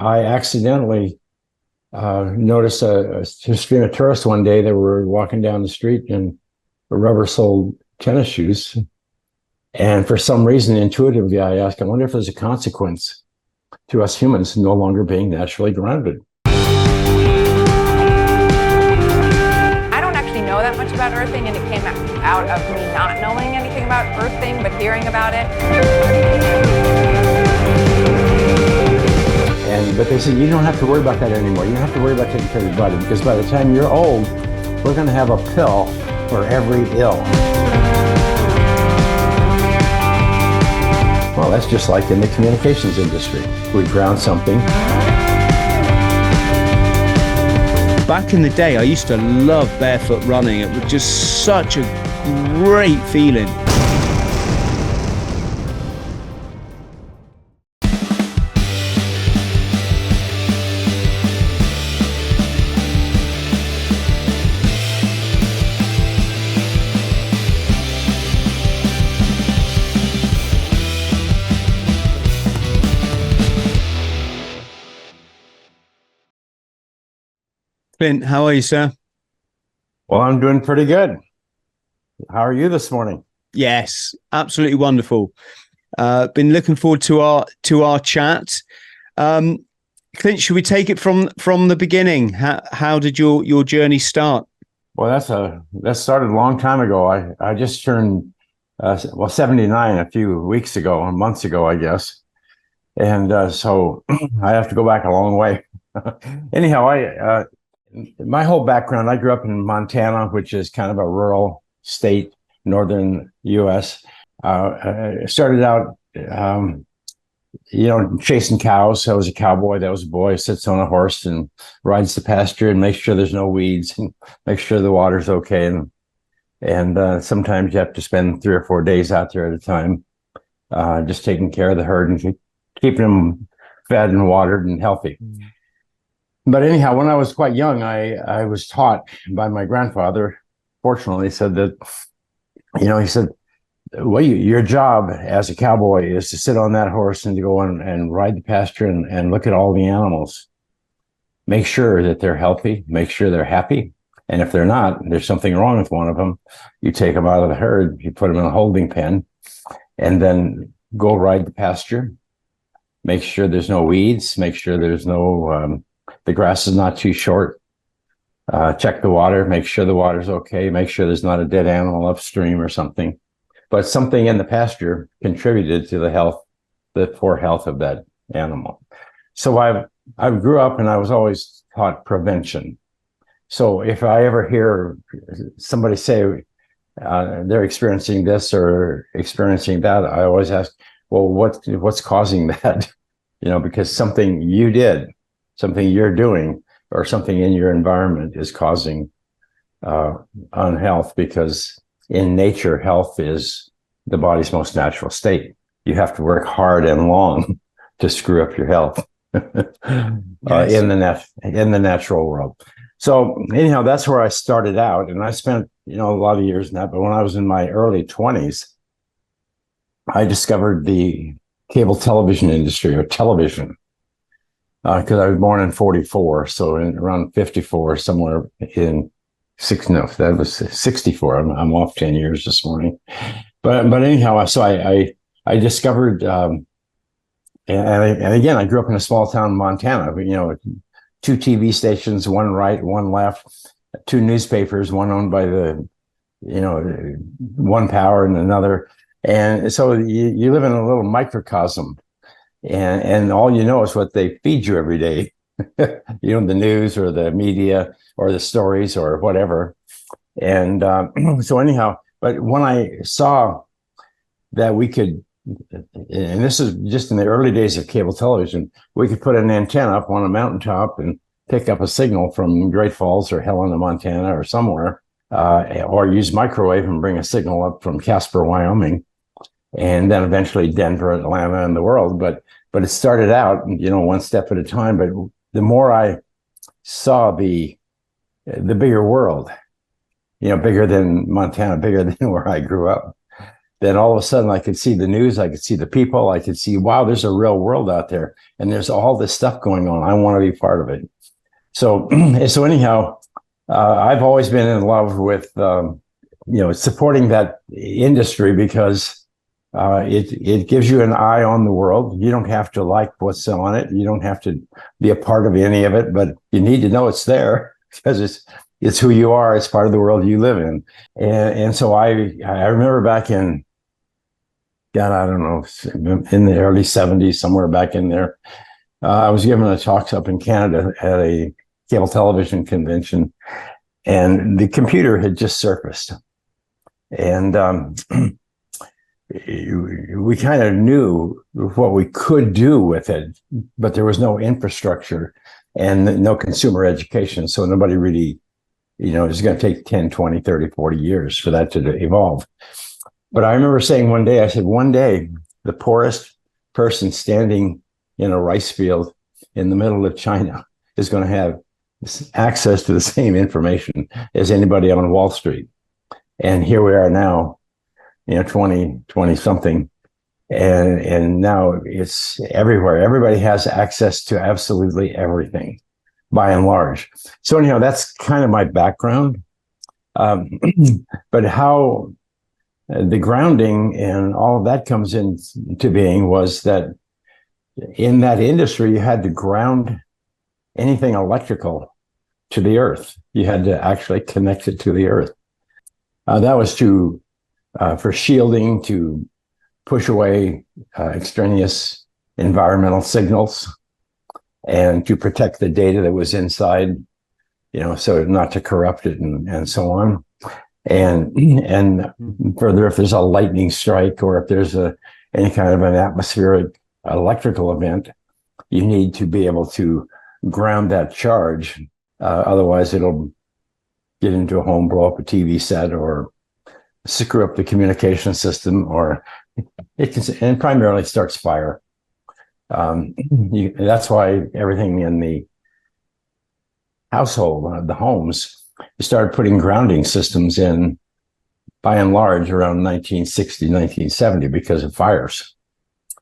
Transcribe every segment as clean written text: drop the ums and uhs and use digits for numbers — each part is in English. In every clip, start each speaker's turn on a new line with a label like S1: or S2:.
S1: I accidentally noticed a stream of tourists one day that were walking down the street in rubber-soled tennis shoes. And for some reason, intuitively, I asked, I wonder if there's a consequence to us humans no longer being naturally grounded.
S2: I don't actually know that much about earthing, and it came out of me not knowing anything about earthing, but hearing about it.
S1: But they said, you don't have to worry about that anymore. You don't have to worry about taking care of your body, because by the time you're old, we're going to have a pill for every ill. Well, that's just like in the communications industry. We ground something.
S3: Back in the day, I used to love barefoot running. It was just such a great feeling. Clint, how are you, sir?
S1: Well, I'm doing pretty good. How are you this morning?
S3: Yes, absolutely wonderful. Been looking forward to our chat. Clint, should we take it from the beginning? How did your journey start?
S1: Well, that started a long time ago. I just turned 79 a few weeks ago, months ago, I guess, and so I have to go back a long way. Anyhow, my whole background, I grew up in Montana, which is kind of a rural state, northern U.S. I started out, chasing cows. I was a cowboy. That was a boy who sits on a horse and rides the pasture and makes sure there's no weeds and makes sure the water's okay. And sometimes you have to spend 3 or 4 days out there at a time, just taking care of the herd and keeping them fed and watered and healthy. But anyhow, when I was quite young, I was taught by my grandfather. Fortunately, he said that, he said, well, your job as a cowboy is to sit on that horse and to go on and ride the pasture and look at all the animals. Make sure that they're healthy, make sure they're happy. And if they're not, there's something wrong with one of them. You take them out of the herd, you put them in a holding pen, and then go ride the pasture. Make sure there's no weeds, make sure there's no... the grass is not too short. Check the water, make sure the water's okay, make sure there's not a dead animal upstream or something. But something in the pasture contributed to the poor health of that animal. So I grew up and I was always taught prevention. So if I ever hear somebody say they're experiencing this or experiencing that, I always ask, well, what's causing that? Because something you did, something you're doing, or something in your environment is causing unhealth, because in nature, health is the body's most natural state. You have to work hard and long to screw up your health yes. in the natural world. So anyhow, that's where I started out, and I spent a lot of years in that. But when I was in my early 20s, I discovered the cable television industry, or television. Because I was born in 44, so around 54, somewhere in that was 64. I'm off 10 years this morning, but anyhow, so I discovered, and again, I grew up in a small town in Montana. 2 TV stations, one right, one left, 2 newspapers, one owned by one power and another, and so you live in a little microcosm. And all you know is what they feed you every day, the news or the media or the stories or whatever. And so anyhow, but when I saw that we could, and this is just in the early days of cable television, we could put an antenna up on a mountaintop and pick up a signal from Great Falls or Helena, Montana or somewhere, or use microwave and bring a signal up from Casper, Wyoming, and then eventually Denver, Atlanta, and the world. But it started out, one step at a time. But the more I saw the bigger world, bigger than Montana, bigger than where I grew up, then all of a sudden I could see the news, I could see the people, I could see, wow, there's a real world out there, and there's all this stuff going on. I want to be part of it. So, so anyhow, I've always been in love with, supporting that industry because it gives you an eye on the world. You don't have to like what's on it. You don't have to be a part of any of it, but you need to know it's there because it's who you are. It's part of the world you live in. And so I remember back in, God, I don't know, in the early 70s, somewhere back in there, I was giving a talk up in Canada at a cable television convention, and the computer had just surfaced. And we kind of knew what we could do with it, but there was no infrastructure and no consumer education. So nobody really, it's going to take 10, 20, 30, 40 years for that to evolve. But I remember saying one day, I said, one day, the poorest person standing in a rice field in the middle of China is going to have access to the same information as anybody on Wall Street. And here we are now, 20 something. And now it's everywhere. Everybody has access to absolutely everything, by and large. So anyhow, that's kind of my background. But how the grounding and all of that comes into being was that in that industry, you had to ground anything electrical to the earth. You had to actually connect it to the earth. That was for shielding, to push away extraneous environmental signals, and to protect the data that was inside, so not to corrupt it and so on. And further, if there's a lightning strike or if there's any kind of an atmospheric electrical event, you need to be able to ground that charge. Otherwise, it'll get into a home, blow up a TV set, or screw up the communication system, or it can, and primarily starts fire. That's why everything in the household, the homes, started putting grounding systems in, by and large, around 1960, 1970, because of fires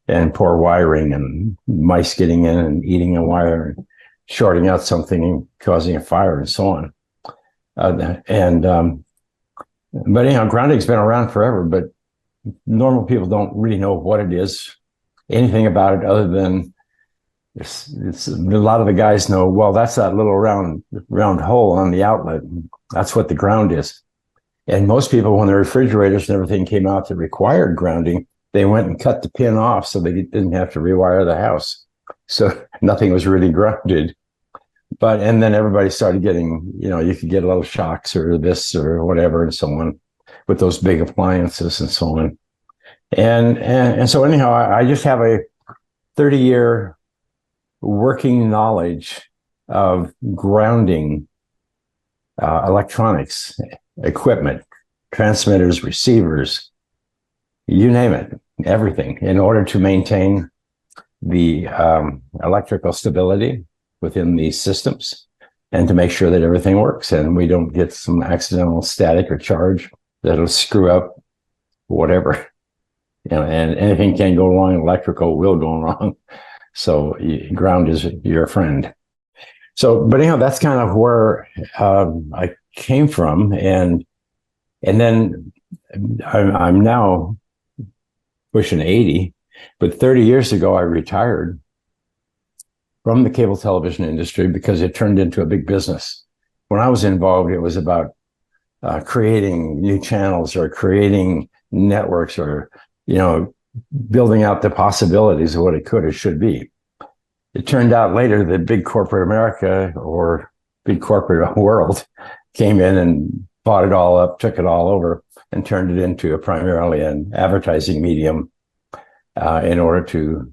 S1: and poor wiring and mice getting in and eating a wire and shorting out something and causing a fire and so on. But anyhow, grounding's been around forever, but normal people don't really know what it is, anything about it, other than it's a lot of the guys know, well, that's that little round hole on the outlet. That's what the ground is. And most people, when the refrigerators and everything came out that required grounding, they went and cut the pin off so they didn't have to rewire the house. So nothing was really grounded. And then everybody started getting, you could get little shocks or this or whatever and so on with those big appliances and so on. And so anyhow, I just have a 30-year working knowledge of grounding electronics, equipment, transmitters, receivers, you name it, everything, in order to maintain the electrical stability within these systems and to make sure that everything works and we don't get some accidental static or charge that'll screw up whatever. And anything can go wrong, electrical will go wrong. So ground is your friend. So, but anyhow, that's kind of where I came from. And then I'm now pushing 80, but 30 years ago, I retired from the cable television industry because it turned into a big business. When I was involved, it was about creating new channels or creating networks or, building out the possibilities of what it could or should be. It turned out later that big corporate America or big corporate world came in and bought it all up, took it all over, and turned it into primarily an advertising medium in order to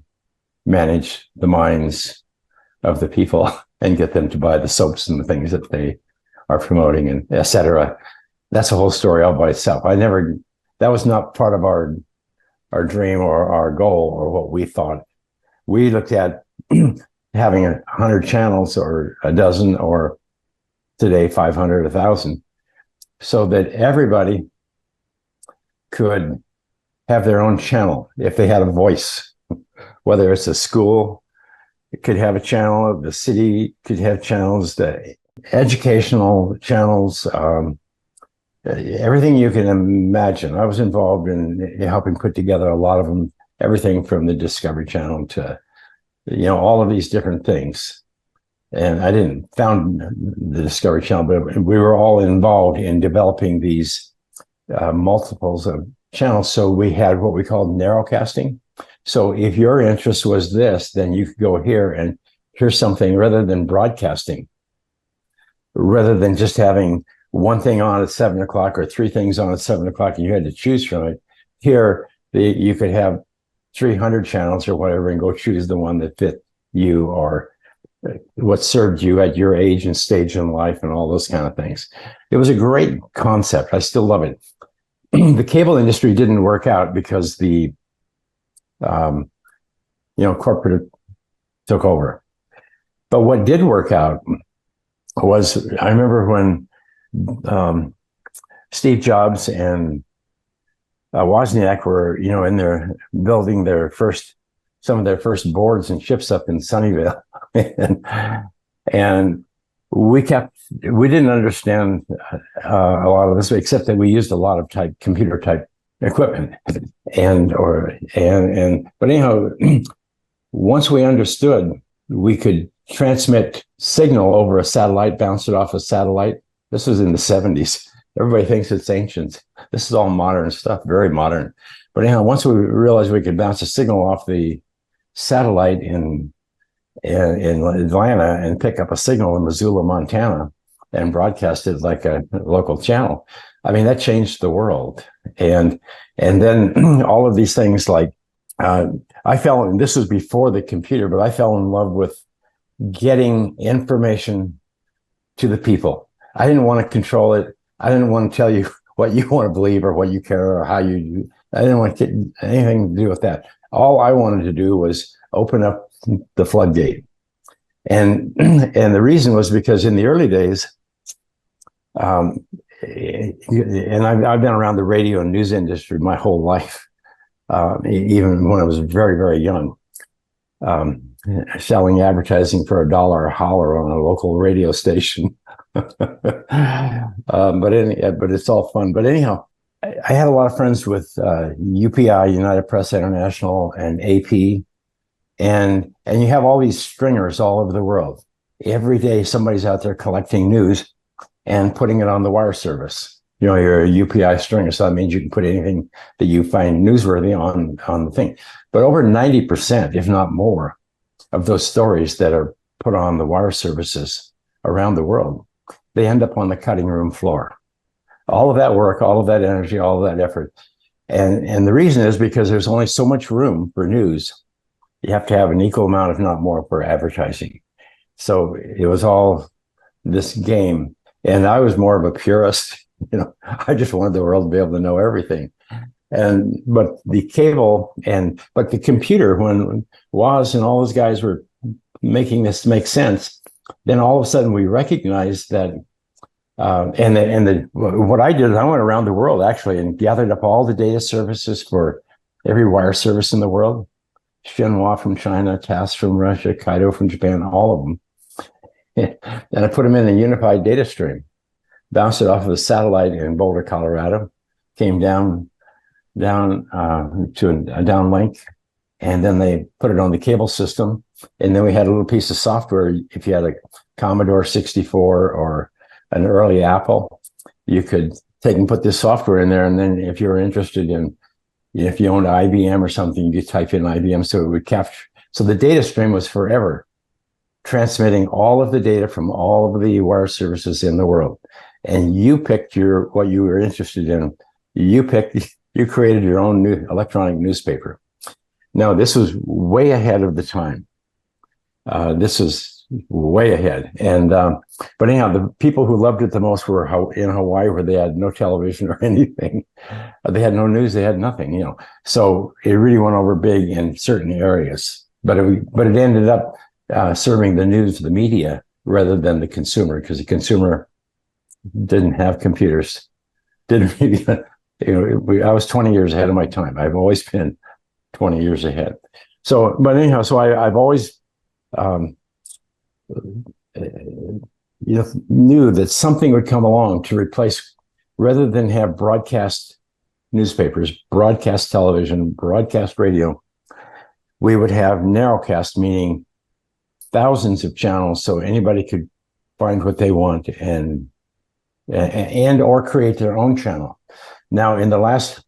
S1: manage the minds of the people and get them to buy the soaps and the things that they are promoting, and et cetera. That's a whole story all by itself. That was not part of our dream or our goal or what we thought. We looked at having 100 channels or a dozen, or today 500, 1,000, so that everybody could have their own channel if they had a voice, whether it's a school, it could have a channel, the city could have channels, the educational channels, everything you can imagine. I was involved in helping put together a lot of them, everything from the Discovery Channel to, all of these different things. And I didn't found the Discovery Channel, but we were all involved in developing these multiples of channels. So we had what we called narrowcasting. So if your interest was this, then you could go here and hear something rather than broadcasting, rather than just having one thing on at 7 o'clock or three things on at 7 o'clock and you had to choose from it. Here, you could have 300 channels or whatever and go choose the one that fit you or what served you at your age and stage in life and all those kind of things. It was a great concept. I still love it. The cable industry didn't work out because the corporate took over. But what did work out was, I remember when Steve Jobs and Wozniak were, in there building some of their first boards and chips up in Sunnyvale. and we didn't understand a lot of this, except that we used a lot of computer type equipment. But anyhow, once we understood, we could transmit signal over a satellite, bounce it off a satellite. This was in the 70s. Everybody thinks it's ancient. This is all modern stuff, very modern. But anyhow, once we realized we could bounce a signal off the satellite in Atlanta and pick up a signal in Missoula, Montana, and broadcast it like a local channel, I mean, that changed the world. And then all of these things, like and this was before the computer, but I fell in love with getting information to the people. I didn't want to control it. I didn't want to tell you what you want to believe or what you care or how you do. I didn't want to get anything to do with that. All I wanted to do was open up the floodgate. And the reason was because in the early days, and I've been around the radio and news industry my whole life, even when I was very, very young, selling advertising for $1 a holler on a local radio station. But it's all fun. But anyhow, I had a lot of friends with UPI, United Press International, and AP, and you have all these stringers all over the world. Every day, somebody's out there collecting news and putting it on the wire service. You're a UPI stringer, so that means you can put anything that you find newsworthy on the thing. But over 90%, if not more, of those stories that are put on the wire services around the world, they end up on the cutting room floor. All of that work, all of that energy, all of that effort. And the reason is because there's only so much room for news. You have to have an equal amount, if not more, for advertising. So it was all this game. And I was more of a purist. I just wanted the world to be able to know everything. But the cable but the computer, when Woz and all those guys were making this make sense, then all of a sudden we recognized that, what I did is I went around the world actually and gathered up all the data services for every wire service in the world. Shenhua from China, TASS from Russia, Kaido from Japan, all of them. And I put them in a unified data stream, bounced it off of a satellite in Boulder, Colorado, came down to a downlink, and then they put it on the cable system. And then we had a little piece of software. If you had a Commodore 64 or an early Apple, you could take and put this software in there. And then if you were interested in, if you owned IBM or something, you could type in IBM, so it would capture. So the data stream was forever transmitting all of the data from all of the wire services in the world. And you picked what you were interested in. You created your own new electronic newspaper. Now, this was way ahead of the time. This is way ahead. But anyhow, the people who loved it the most were in Hawaii, where they had no television or anything. They had no news. They had nothing, So it really went over big in certain areas. But it ended up serving the news, the media, rather than the consumer, because the consumer didn't have computers, didn't really I was 20 years ahead of my time. I've always been 20 years ahead. So, but anyhow, so I've always, knew that something would come along to replace, rather than have broadcast newspapers, broadcast television, broadcast radio, we would have narrowcast, meaning thousands of channels, so anybody could find what they want and or create their own channel. Now, in the last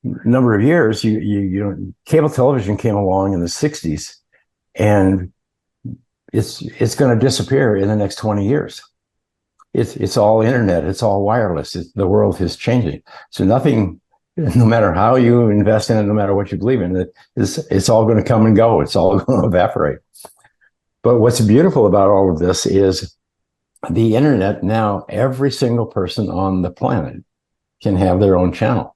S1: number of years, cable television came along in the 60s, and it's going to disappear in the next 20 years. It's all internet. It's all wireless. The world is changing. So nothing, no matter how you invest in it, no matter what you believe in, it's all going to come and go. It's all going to evaporate. But what's beautiful about all of this is the internet. Now, every single person on the planet can have their own channel,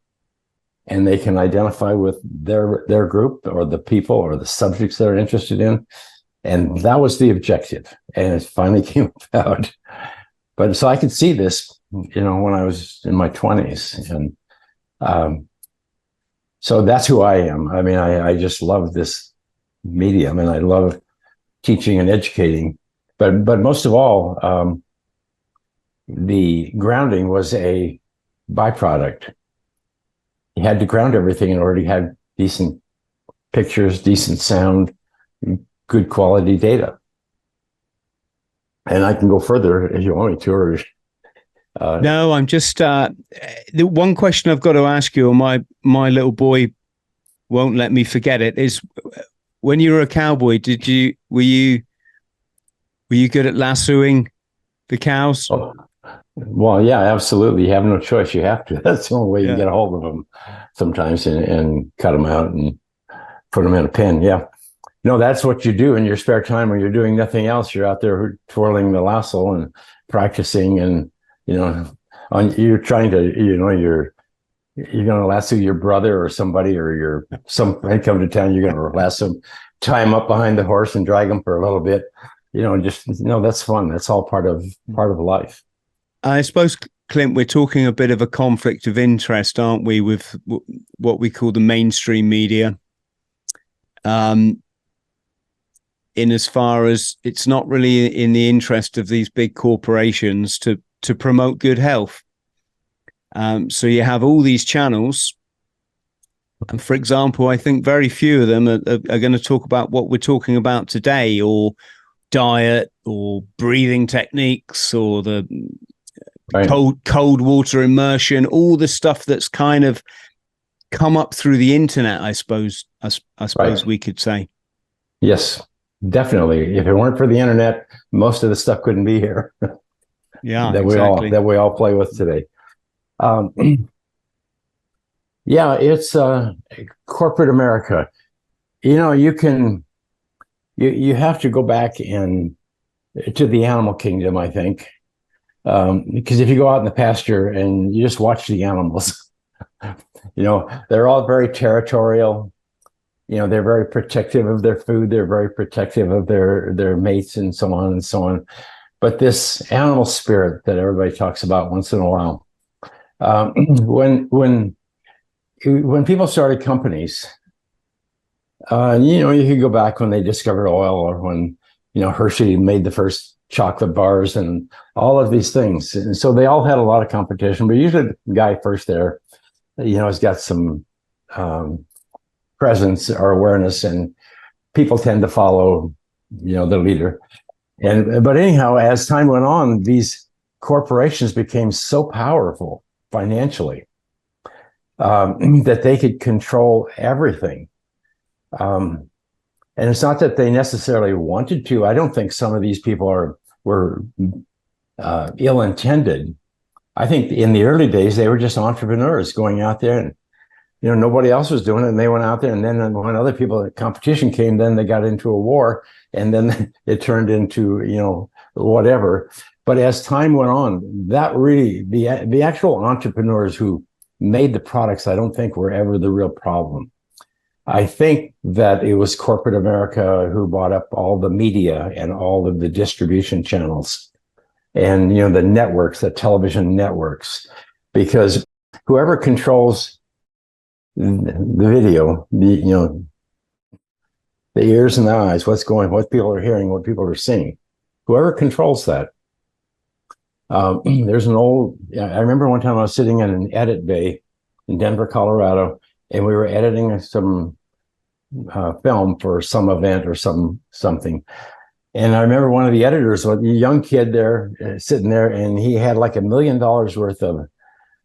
S1: and they can identify with their group or the people or the subjects they're interested in. And that was the objective. And it finally came about. But so I could see this, when I was in my 20s. And so that's who I am. I mean, I just love this medium, and I love teaching and educating. But most of all, the grounding was a byproduct. You had to ground everything in order to have decent pictures, decent sound, good quality data. And I can go further if you want me to. Or,
S3: no, I'm just the one question I've got to ask you, or my little boy won't let me forget it, is when you were a cowboy, were you good at lassoing the cows?
S1: Oh, well, yeah, absolutely. You have no choice. You have to. That's the only way you get a hold of them sometimes, and cut them out and put them in a pen. Yeah. No, that's what you do in your spare time when you're doing nothing else. You're out there twirling the lasso and practicing, and you're trying to, you're going to lasso your brother or somebody, or some friend come to town. You're going to lasso, tie him up behind the horse and drag him for a little bit. That's fun. That's all part of life.
S3: I suppose, Clint, we're talking a bit of a conflict of interest, aren't we, with what we call the mainstream media? In as far as it's not really in the interest of these big corporations to promote good health. So you have all these channels. And for example, I think very few of them are going to talk about what we're talking about today, or diet, or breathing techniques, or the cold water immersion, all the stuff that's kind of come up through the internet, I suppose we could say.
S1: Yes. Definitely. If it weren't for the internet, most of the stuff couldn't be here.
S3: Yeah,
S1: that
S3: exactly.
S1: we all play with today. Yeah, it's corporate America. You have to go back to the animal kingdom, I think, because if you go out in the pasture and you just watch the animals, they're all very territorial. They're very protective of their food. They're very protective of their mates, and so on and so on. But this animal spirit that everybody talks about once in a while, when people started companies, you could go back when they discovered oil, or when Hershey made the first chocolate bars, and all of these things. And so they all had a lot of competition. But usually the guy first there, has got some presence or awareness, and people tend to follow, the leader. But anyhow, as time went on, these corporations became so powerful financially that they could control everything. And it's not that they necessarily wanted to. I don't think some of these people were ill-intended. I think in the early days, they were just entrepreneurs going out there, and nobody else was doing it, and they went out there. And then when other people, competition came, then they got into a war, and then it turned into, whatever. But as time went on, that really, the actual entrepreneurs who made the products, I don't think were ever the real problem. I think that it was corporate America who bought up all the media and all of the distribution channels, and, the networks, the television networks, because whoever controls the video, the ears and the eyes, what people are hearing, what people are seeing, whoever controls that. There's I remember one time I was sitting in an edit bay in Denver, Colorado, and we were editing some film for some event or something. And I remember one of the editors, a young kid there, sitting there, and he had like $1 million worth of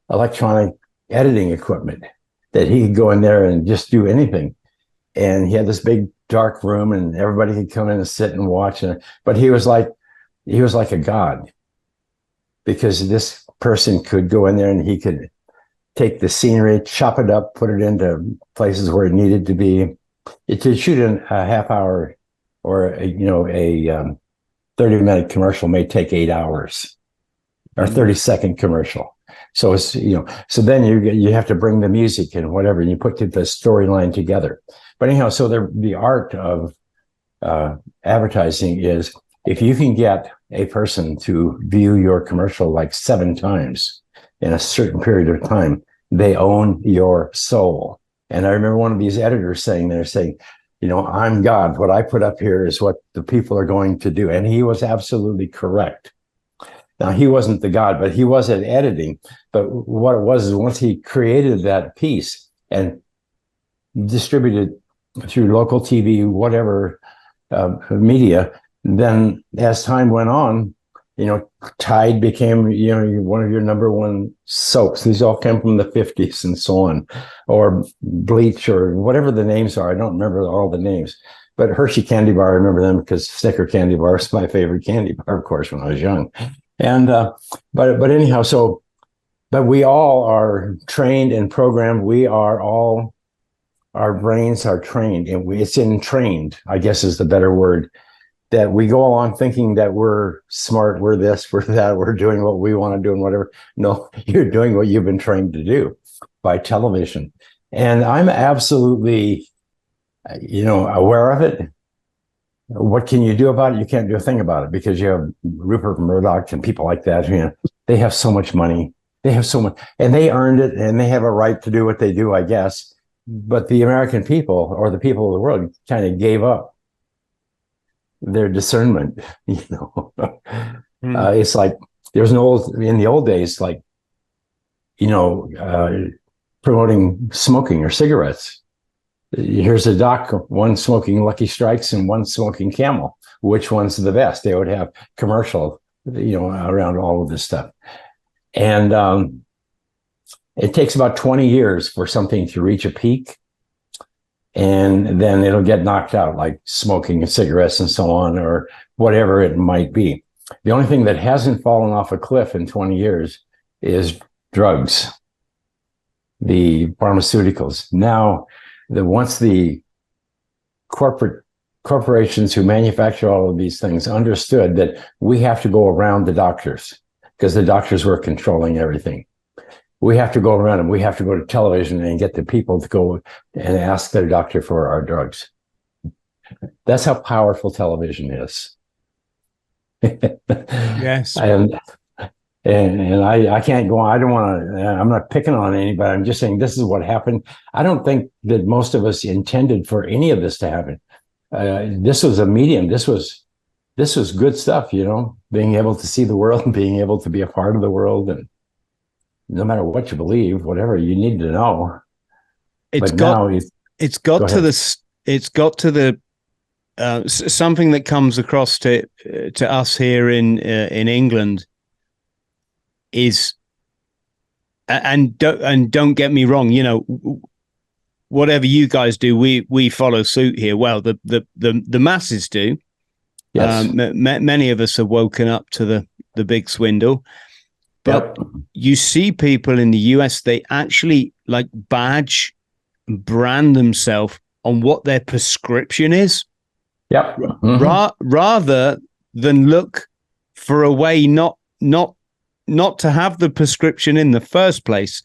S1: electronic editing equipment that he could go in there and just do anything. And he had this big dark room, and everybody could come in and sit and watch. But he was like a god, because this person could go in there and he could take the scenery, chop it up, put it into places where it needed to be. To shoot in a half hour or a 30-minute commercial may take 8 hours, or 30-second commercial. So it's, so then you have to bring the music and whatever, and you put the storyline together. But anyhow, so the art of advertising is, if you can get a person to view your commercial like 7 times in a certain period of time, they own your soul. And I remember one of these editors saying, I'm God. What I put up here is what the people are going to do. And he was absolutely correct. Now, he wasn't the God, but he was at editing. But what it was is, once he created that piece and distributed through local TV, whatever media, then as time went on, Tide became, one of your number one soaps. These all came from the 50s and so on, or Bleach, or whatever the names are. I don't remember all the names, but Hershey candy bar, I remember them because Snicker candy bar is my favorite candy bar, of course, when I was young. And, but anyhow, but we all are trained and programmed. Our brains are trained, and it's entrained, I guess is the better word, that we go along thinking that we're smart, we're this, we're that, we're doing what we want to do and whatever. No, you're doing what you've been trained to do by television. And I'm absolutely, aware of it. What can you do about it? You can't do a thing about it, because you have Rupert Murdoch and people like that. They have so much money. They have so much, and they earned it, and they have a right to do what they do, I guess. But the American people, or the people of the world, kind of gave up their discernment. It's like there's in the old days, like promoting smoking or cigarettes. Here's a doc, one smoking Lucky Strikes and one smoking Camel. Which one's the best? They would have commercial, around all of this stuff. And it takes about 20 years for something to reach a peak, and then it'll get knocked out, like smoking and cigarettes and so on, or whatever it might be. The only thing that hasn't fallen off a cliff in 20 years is drugs, the pharmaceuticals. Now, once the corporations who manufacture all of these things understood that we have to go around the doctors, because the doctors were controlling everything. We have to go around them. We have to go to television and get the people to go and ask their doctor for our drugs. That's how powerful television is.
S3: Yes.
S1: And I can't go on. I don't want to, I'm not picking on anybody. I'm just saying this is what happened. I don't think that most of us intended for any of this to happen. This was a medium. This was good stuff, being able to see the world and being able to be a part of the world. And no matter what you believe, whatever you need to know. It's got to the something that comes across to us here in England is, and don't get me wrong, whatever you guys do, we follow suit here. Well, the masses do. Yes. Many of us have woken up to the big swindle. But you see people in the US, they actually like badge, brand themselves on what their prescription is. Yep. Mm-hmm.
S3: Rather than look for a way not to have the prescription in the first place.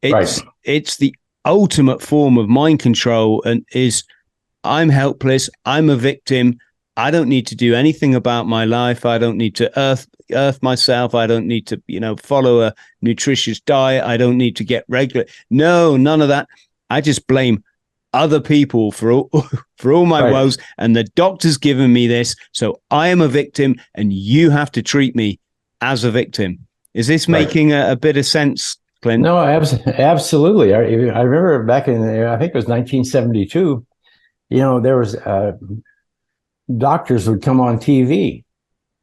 S3: It's the ultimate form of mind control, and is, I'm helpless, I'm a victim, I don't need to do anything about my life. I don't need to earth myself. I don't need to, follow a nutritious diet. I don't need to get regular. No, none of that. I just blame other people for all my woes. And the doctor's given me this. So I am a victim and you have to treat me as a victim. Is this making a bit of sense, Clint?
S1: No, absolutely. I remember back in, I think it was 1972, there was doctors would come on TV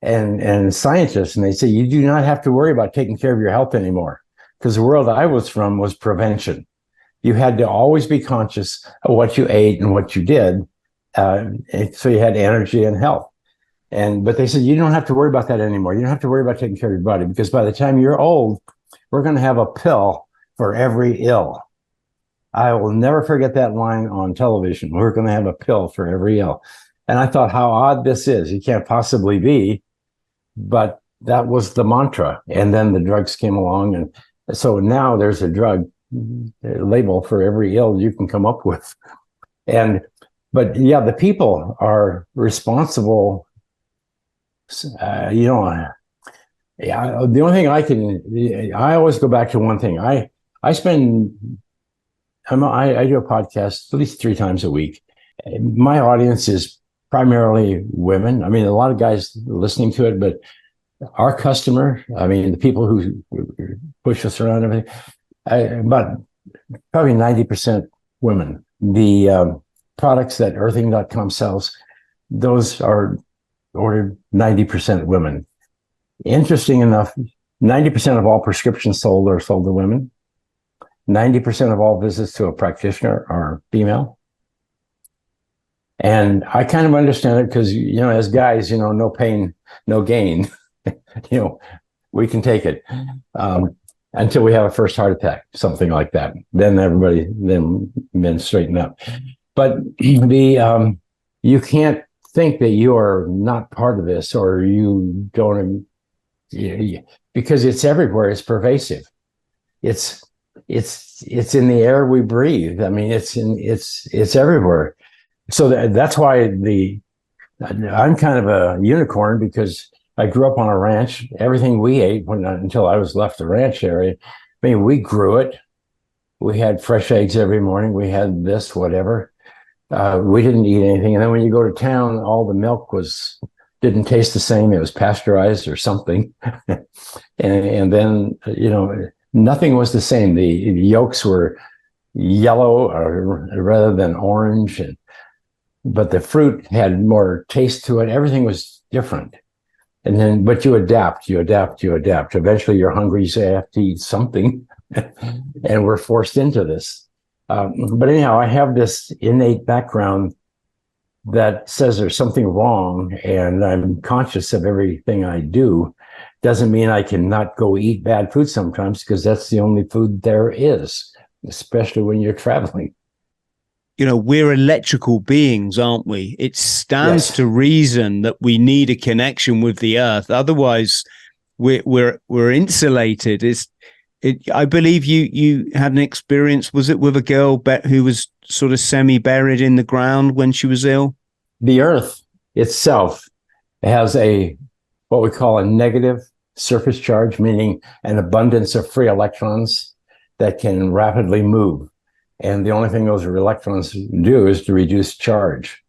S1: and scientists, and they say, you do not have to worry about taking care of your health anymore, because the world I was from was prevention. You had to always be conscious of what you ate and what you did, so you had energy and health. But they said, you don't have to worry about that anymore. You don't have to worry about taking care of your body, because by the time you're old, we're going to have a pill for every ill. I will never forget that line on television. We're going to have a pill for every ill. And I thought, how odd this is. It can't possibly be. But that was the mantra. And then the drugs came along. And so now there's a drug label for every ill you can come up with. But yeah, the people are responsible. The only thing I always go back to one thing. I do a podcast at least 3 times a week. My audience is primarily women. I mean, a lot of guys listening to it, but our customer, I mean, the people who push us around, everything, but probably 90% women. The products that earthing.com sells, those are ordered 90% women. Interesting enough, 90% of all prescriptions sold are sold to women. 90% of all visits to a practitioner are female. And I kind of understand it because, as guys, no pain, no gain. We can take it until we have a first heart attack, something like that. Then men straighten up. But you can't think that you are not part of this, or you don't, because it's everywhere. It's pervasive. It's in the air we breathe. I mean, it's everywhere. So that's why I'm kind of a unicorn, because I grew up on a ranch. Everything we ate until I was left the ranch area. I mean, we grew it. We had fresh eggs every morning. We had this, whatever. We didn't eat anything. And then when you go to town, all the milk didn't taste the same. It was pasteurized or something. and then, nothing was the same. The yolks were yellow rather than orange. But the fruit had more taste to it. Everything was different. But you adapt. Eventually you're hungry, so you have to eat something. And we're forced into this. But anyhow, I have this innate background that says there's something wrong, and I'm conscious of everything I do. Doesn't mean I cannot go eat bad food sometimes, because that's the only food there is, especially when you're traveling.
S3: We're electrical beings, aren't we? It stands
S1: Yes.
S3: to reason that we need a connection with the earth. Otherwise, we're insulated. I believe you had an experience. Was it with a girl who was sort of semi-buried in the ground when she was ill?
S1: The earth itself has what we call a negative surface charge, meaning an abundance of free electrons that can rapidly move. And the only thing those electrons do is to reduce charge.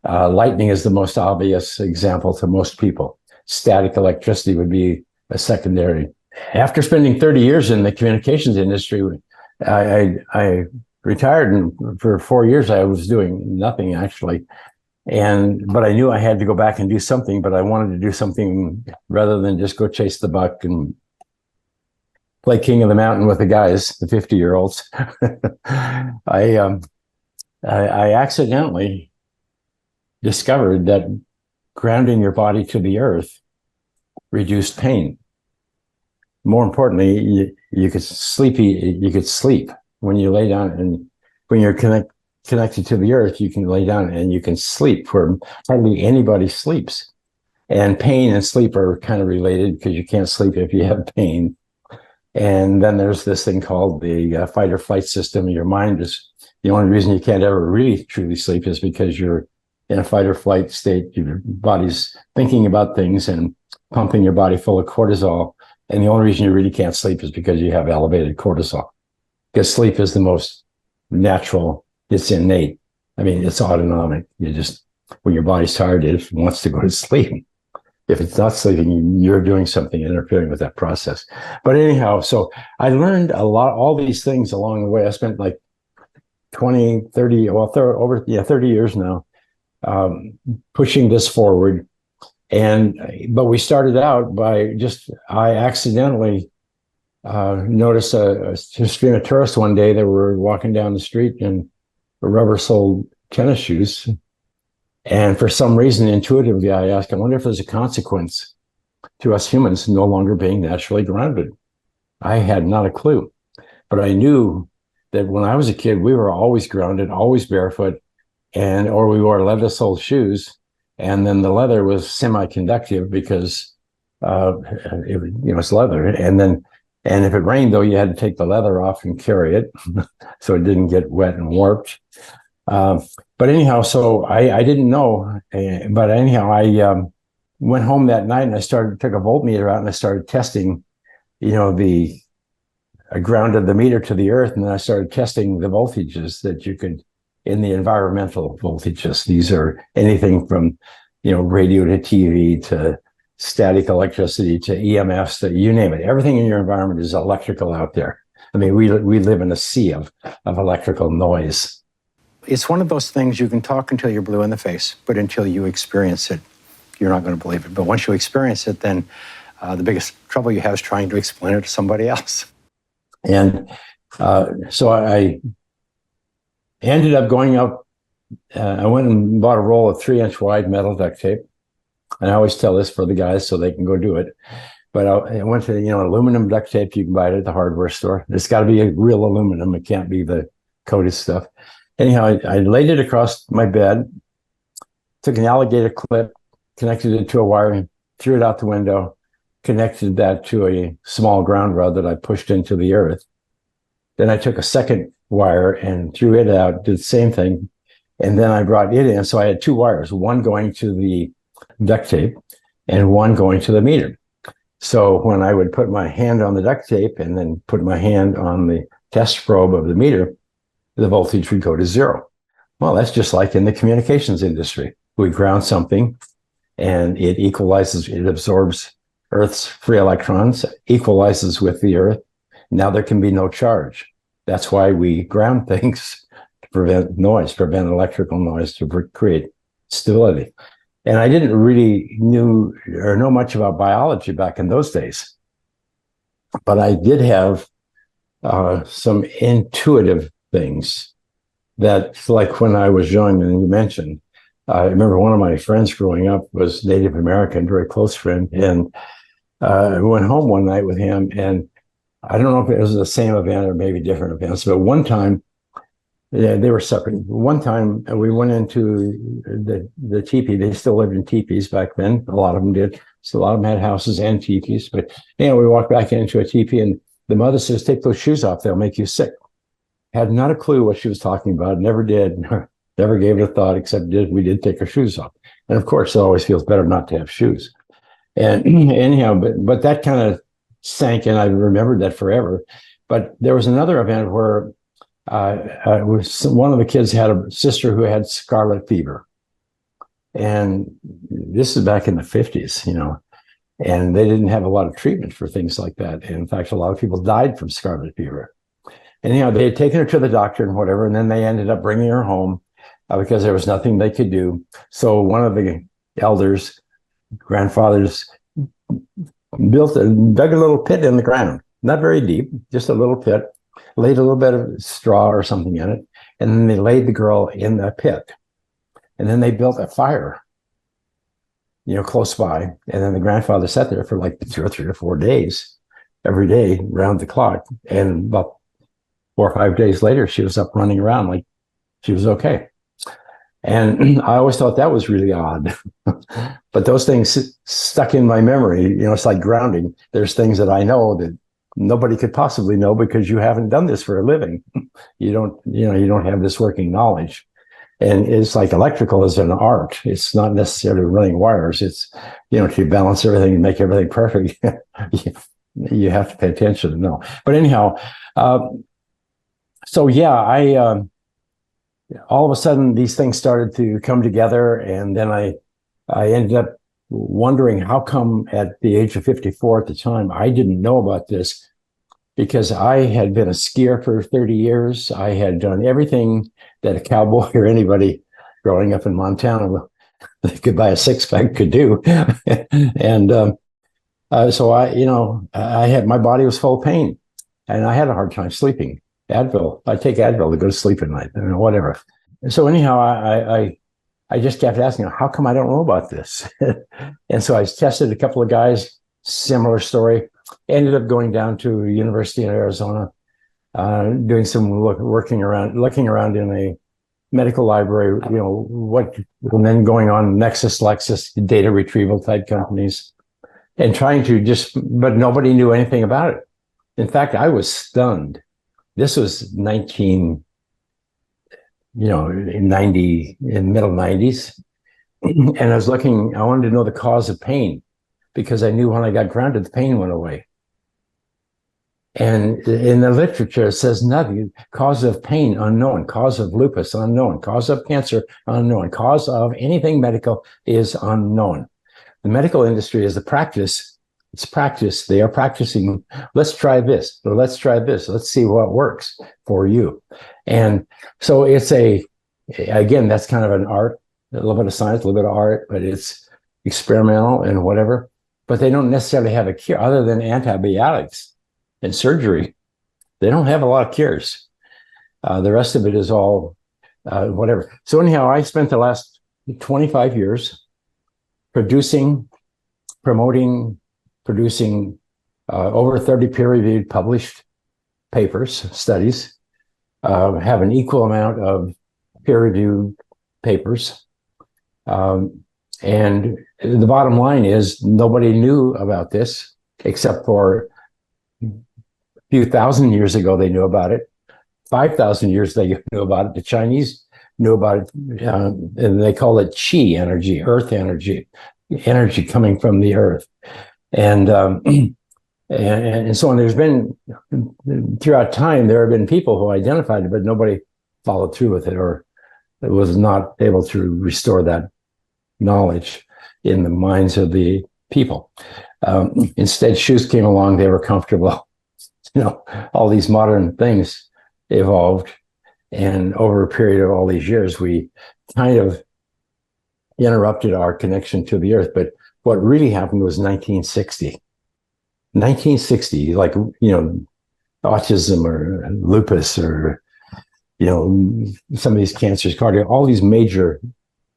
S1: Lightning is the most obvious example to most people. Static electricity would be a secondary. After spending 30 years in the communications industry, I retired, and for 4 years I was doing nothing, actually. But I knew I had to go back and do something, but I wanted to do something rather than just go chase the buck and play King of the Mountain with the guys, the 50-year-olds. I accidentally discovered that grounding your body to the earth reduced pain. More importantly, you could sleep when you lay down, and when you're connected to the earth, you can lay down and you can sleep, where hardly anybody sleeps. And pain and sleep are kind of related, because you can't sleep if you have pain. And then there's this thing called the fight or flight system. Your mind is the only reason you can't ever really truly sleep is because you're in a fight or flight state. Your body's thinking about things and pumping your body full of cortisol. And the only reason you really can't sleep is because you have elevated cortisol. Because sleep is the most natural, it's innate. I mean, it's autonomic. You just, when your body's tired, it wants to go to sleep. If it's not sleeping, you're doing something interfering with that process. But anyhow, so I learned a lot, all these things along the way. I spent like 20, 30, well, over 30 years now, pushing this forward. But we started out by I accidentally noticed a stream of tourists one day that were walking down the street in rubber-soled tennis shoes. And for some reason, intuitively, I asked, I wonder if there's a consequence to us humans no longer being naturally grounded. I had not a clue, but I knew that when I was a kid, we were always grounded, always barefoot, or we wore leather-soled shoes. And then the leather was semi-conductive because it's leather. And if it rained, though, you had to take the leather off and carry it so it didn't get wet and warped. But anyhow, so I didn't know. But anyhow, I went home that night and I took a voltmeter out and I started testing, I grounded the meter to the earth, and then I started testing the voltages that you could in the environmental voltages. These are anything from, radio to TV to static electricity to EMFs to you name it. Everything in your environment is electrical out there. I mean, we live in a sea of electrical noise.
S4: It's one of those things you can talk until you're blue in the face, but until you experience it, you're not going to believe it. But once you experience it, then the biggest trouble you have is trying to explain it to somebody else.
S1: And so I ended up going up. I went and bought a roll of 3-inch wide metal duct tape. And I always tell this for the guys so they can go do it. But I went to, aluminum duct tape. You can buy it at the hardware store. It's got to be a real aluminum. It can't be the coated stuff. Anyhow, I laid it across my bed, took an alligator clip, connected it to a wire, threw it out the window, connected that to a small ground rod that I pushed into the earth. Then I took a second wire and threw it out, did the same thing. And then I brought it in. So I had 2 wires, one going to the duct tape and one going to the meter. So when I would put my hand on the duct tape and then put my hand on the test probe of the meter, the voltage would go to 0. Well, that's just like in the communications industry. We ground something and it equalizes, it absorbs Earth's free electrons, equalizes with the Earth. Now there can be no charge. That's why we ground things to prevent noise, prevent electrical noise, to create stability. And I didn't really know much about biology back in those days, but I did have some intuitive things that, like when I was young, and you mentioned, I remember one of my friends growing up was Native American, very close friend, and I went home one night with him, and I don't know if it was the same event or maybe different events, but one time, they were separate. One time we went into the teepee. They still lived in teepees back then. A lot of them did. So a lot of them had houses and teepees. But we walked back into a teepee, and the mother says, "Take those shoes off. They'll make you sick." Had not a clue what she was talking about. Never did. Never gave it a thought, except we did take our shoes off. And of course, it always feels better not to have shoes. And anyhow, but that kind of sank, and I remembered that forever. But there was another event where one of the kids had a sister who had scarlet fever. And this is back in the 50s, and they didn't have a lot of treatment for things like that. And in fact, a lot of people died from scarlet fever. And, they had taken her to the doctor and whatever, and then they ended up bringing her home because there was nothing they could do. So one of the elders, grandfathers, dug a little pit in the ground, not very deep, just a little pit, laid a little bit of straw or something in it, and then they laid the girl in the pit. And then they built a fire, close by. And then the grandfather sat there for like 2 or 3 or 4 days, every day, round the clock. And about 4 or 5 days later, she was up running around like she was okay. And I always thought that was really odd. But those things stuck in my memory. It's like grounding. There's things that I know that nobody could possibly know because you haven't done this for a living. You don't have this working knowledge. And it's like electrical is an art. It's not necessarily running wires. It's, to balance everything and make everything perfect. You have to pay attention to know. But anyhow, so yeah, all of a sudden these things started to come together, and then I ended up wondering how come at the age of 54 at the time I didn't know about this, because I had been a skier for 30 years. I had done everything that a cowboy or anybody growing up in Montana that could buy a six-pack could do. And so I had, my body was full of pain, and I had a hard time sleeping. Advil, I take Advil to go to sleep at night, whatever. So anyhow, I just kept asking, how come I don't know about this? And so I tested a couple of guys, similar story. Ended up going down to University of Arizona, doing some looking around in a medical library, and then going on Nexus, Lexus, data retrieval type companies, and trying to but nobody knew anything about it. In fact, I was stunned. This was in middle 90s. And I wanted to know the cause of pain, because I knew when I got grounded, the pain went away. And in the literature, it says nothing. Cause of pain, unknown. Cause of lupus, unknown. Cause of cancer, unknown. Cause of anything medical is unknown. The medical industry is the practice. It's practice. They are practicing. Let's try this, or let's try this. Let's see what works for you. And so it's again, that's kind of an art, a little bit of science, a little bit of art, but it's experimental and whatever. But they don't necessarily have a cure other than antibiotics and surgery. They don't have a lot of cures. The rest of it is all whatever. So anyhow, I spent the last 25 years producing over 30 peer-reviewed published papers, studies, have an equal amount of peer-reviewed papers. And the bottom line is nobody knew about this, except for a few thousand years ago, they knew about it. 5,000 years they knew about it. The Chinese knew about it, and they call it qi energy, earth energy coming from the earth. And so on. There's been, throughout time, there have been people who identified it, but nobody followed through with it, or was not able to restore that knowledge in the minds of the people. Instead, shoes came along, they were comfortable. All these modern things evolved. And over a period of all these years, we kind of interrupted our connection to the earth. But what really happened was 1960. 1960, like, autism or lupus or, some of these cancers, cardio, all these major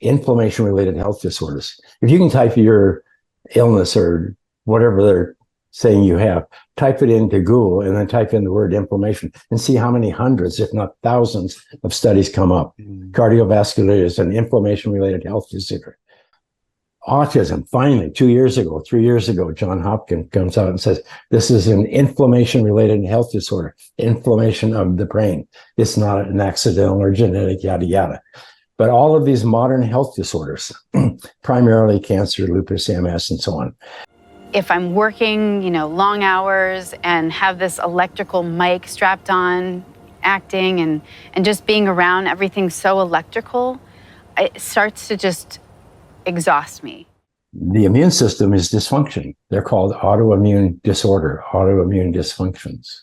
S1: inflammation-related health disorders. If you can type your illness or whatever they're saying you have, type it into Google and then type in the word inflammation and see how many hundreds, if not thousands, of studies come up. Cardiovascular is an inflammation-related health disorder. Autism, finally, 3 years ago, John Hopkins comes out and says, this is an inflammation-related health disorder, inflammation of the brain. It's not an accidental or genetic, yada, yada. But all of these modern health disorders, primarily cancer, lupus, MS, and so on.
S5: If I'm working, long hours and have this electrical mic strapped on, acting and just being around everything so electrical, it starts to just exhaust me.
S1: The immune system is dysfunctioning. They're called autoimmune disorder, autoimmune dysfunctions.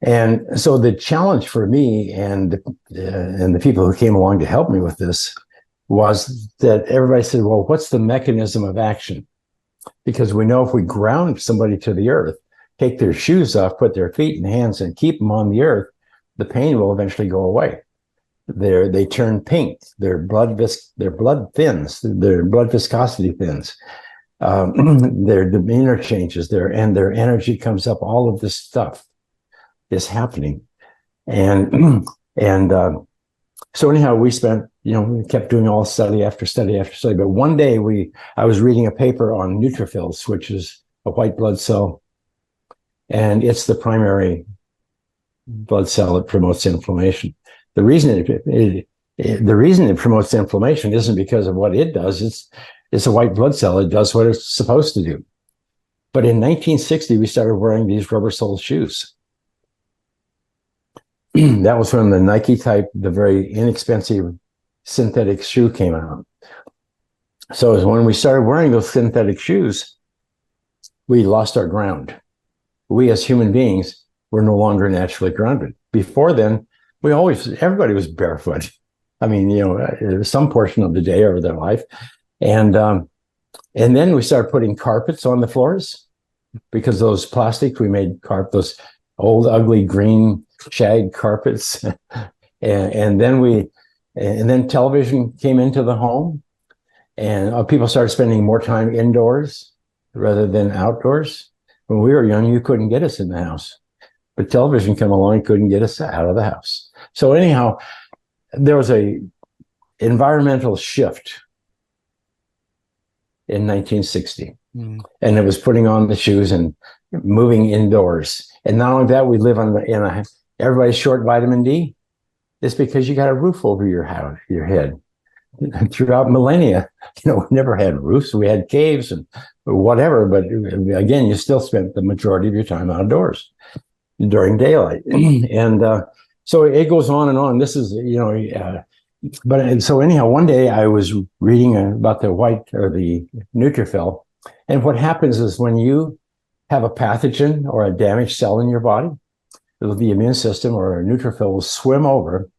S1: And so the challenge for me and the people who came along to help me with this was that everybody said, well, what's the mechanism of action? Because we know if we ground somebody to the earth, take their shoes off, put their feet and hands and keep them on the earth, the pain will eventually go away. They turn pink. Their blood thins. Their blood viscosity thins. Their demeanor changes. Their energy comes up. All of this stuff is happening, and so anyhow, we spent, we kept doing all study after study after study. But one day I was reading a paper on neutrophils, which is a white blood cell, and it's the primary blood cell that promotes inflammation. The reason The reason it promotes inflammation isn't because of what it does. It's a white blood cell. It does what it's supposed to do. But in 1960, we started wearing these rubber-soled shoes. That was when the Nike type, the very inexpensive synthetic shoe came out. So it was when we started wearing those synthetic shoes, we lost our ground. We as human beings were no longer naturally grounded. Before then, everybody was barefoot. I mean, some portion of the day or their life. And then we started putting carpets on the floors because those plastics, we made those old, ugly green shag carpets. and then television came into the home, and people started spending more time indoors rather than outdoors. When we were young, you couldn't get us in the house, but television came along and couldn't get us out of the house. So anyhow, there was a environmental shift in 1960, and it was putting on the shoes and moving indoors. And not only that, we live everybody's short vitamin D. It's because you got a roof over your head. Throughout millennia, we never had roofs. We had caves and whatever, but again, you still spent the majority of your time outdoors during daylight. And so it goes on and on. This is, so anyhow, one day I was reading about the the neutrophil. And what happens is when you have a pathogen or a damaged cell in your body, the immune system or a neutrophil will swim over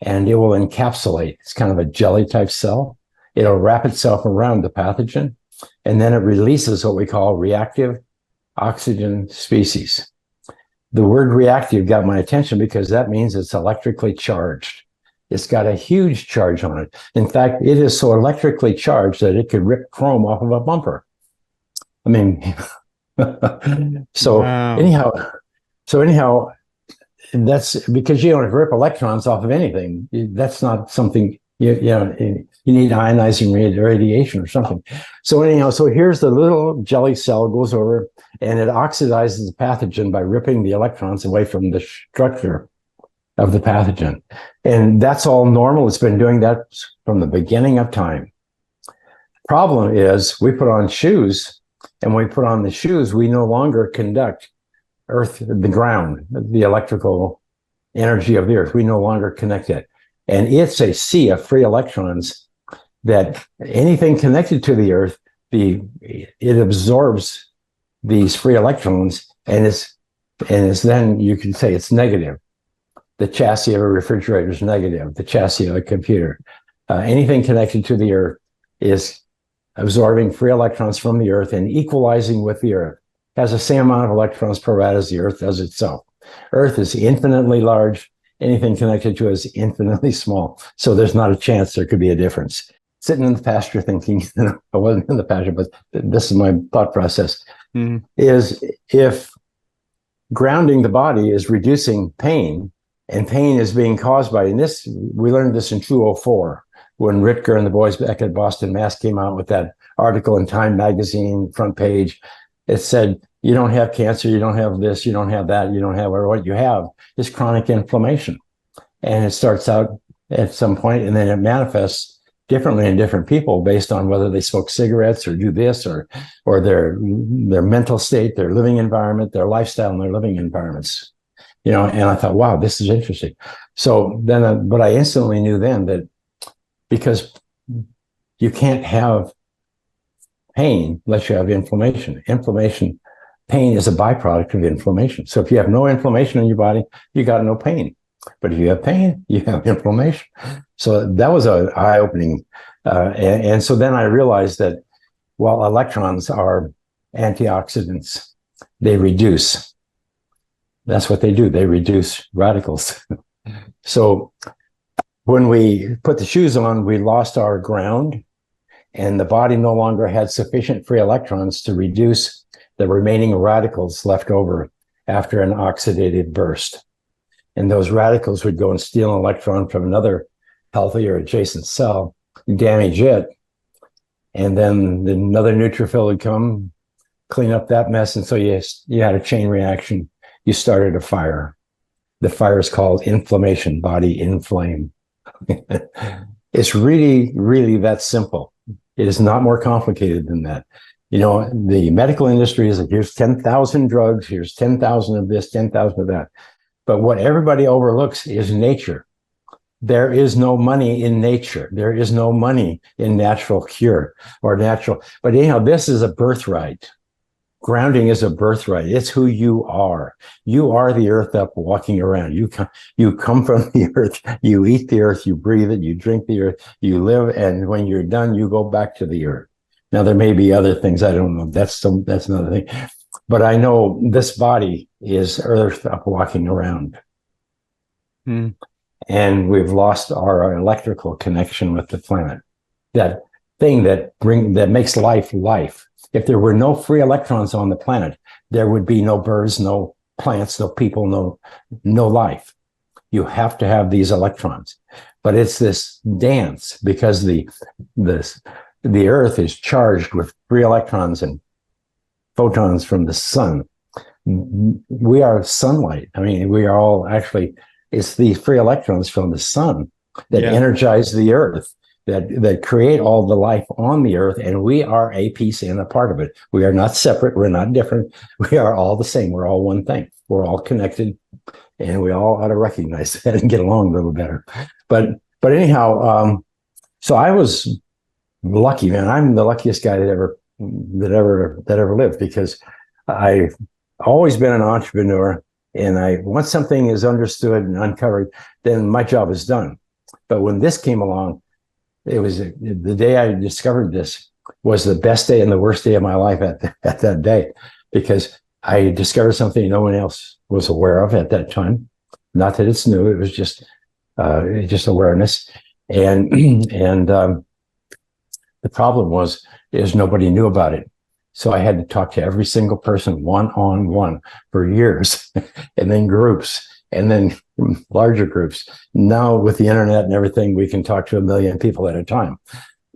S1: and it will encapsulate. It's kind of a jelly type cell. It'll wrap itself around the pathogen, and then it releases what we call reactive oxygen species. The word reactive got my attention because that means it's electrically charged. It's got a huge charge on it. In fact, it is so electrically charged that it could rip chrome off of a bumper. I mean, so
S3: wow.
S1: anyhow, that's because you don't rip electrons off of anything. That's not something, you need ionizing radiation or something. So anyhow, so here's the little jelly cell goes over and it oxidizes the pathogen by ripping the electrons away from the structure of the pathogen. And that's all normal. It's been doing that from the beginning of time. Problem is we put on shoes, and when we put on the shoes, we no longer conduct the ground, the electrical energy of the earth. We no longer connect it. And it's a sea of free electrons that anything connected to the earth, it absorbs these free electrons, and it's then you can say it's negative. The chassis of a refrigerator is negative. The chassis of a computer. Anything connected to the earth is absorbing free electrons from the earth and equalizing with the earth. Has the same amount of electrons per watt as the earth does itself. Earth is infinitely large. Anything connected to it is infinitely small. So there's not a chance there could be a difference. Sitting in the pasture thinking, I wasn't in the pasture, but this is my thought process, is if grounding the body is reducing pain, and pain is being caused by, we learned this in 2004, when Ritger and the boys back at Boston Mass came out with that article in Time magazine, front page. It said, you don't have cancer, you don't have this, you don't have that, you don't have, or what you have is chronic inflammation. And it starts out at some point, and then it manifests differently in different people based on whether they smoke cigarettes or do this or their mental state, their living environment, their lifestyle, and their living environments. And I thought, wow, this is interesting. So then, but I instantly knew then that because you can't have pain unless you have inflammation. Pain is a byproduct of inflammation. So if you have no inflammation in your body, you got no pain. But if you have pain, you have inflammation. So that was an eye-opening. And so then I realized that while electrons are antioxidants, they reduce. That's what they do. They reduce radicals. So when we put the shoes on, we lost our ground, and the body no longer had sufficient free electrons to reduce the remaining radicals left over after an oxidative burst. And those radicals would go and steal an electron from another healthy or adjacent cell, damage it, and then another neutrophil would come, clean up that mess, and so you had a chain reaction. You started a fire. The fire is called inflammation, body inflame. It's really, really that simple. It is not more complicated than that. You know, the medical industry is like, here's 10,000 drugs, here's 10,000 of this, 10,000 of that. But what everybody overlooks is nature. There is no money in nature. There is no money in natural cure or natural. But anyhow, this is a birthright. Grounding is a birthright. It's who you are. You are the earth up walking around. You come from the earth. You eat the earth. You breathe it. You drink the earth. You live. And when you're done, you go back to the earth. Now, there may be other things. I don't know. That's another thing. But I know this body is earth up walking around.
S3: Mm.
S1: And we've lost our electrical connection with the planet. That thing that makes life life. If there were no free electrons on the planet, there would be no birds, no plants, no people, no life. You have to have these electrons. But it's this dance because the earth is charged with free electrons and photons from the sun. We are sunlight. I mean, we are all actually, it's the free electrons from the sun that energize the earth, that create all the life on the earth, and we are a piece and a part of it. We are not separate. We're not different. We are all the same. We're all one thing. We're all connected, and we all ought to recognize that and get along a little better. But anyhow, so I was lucky, man. I'm the luckiest guy that ever lived, because I've always been an entrepreneur, and once something is understood and uncovered, then my job is done. But when this came along, it was the day I discovered this was the best day and the worst day of my life at that day, because I discovered something no one else was aware of at that time. Not that it's new; it was just awareness. And the problem is nobody knew about it. So I had to talk to every single person one-on-one for years, and then groups, and then larger groups. Now with the internet and everything, we can talk to 1 million people at a time.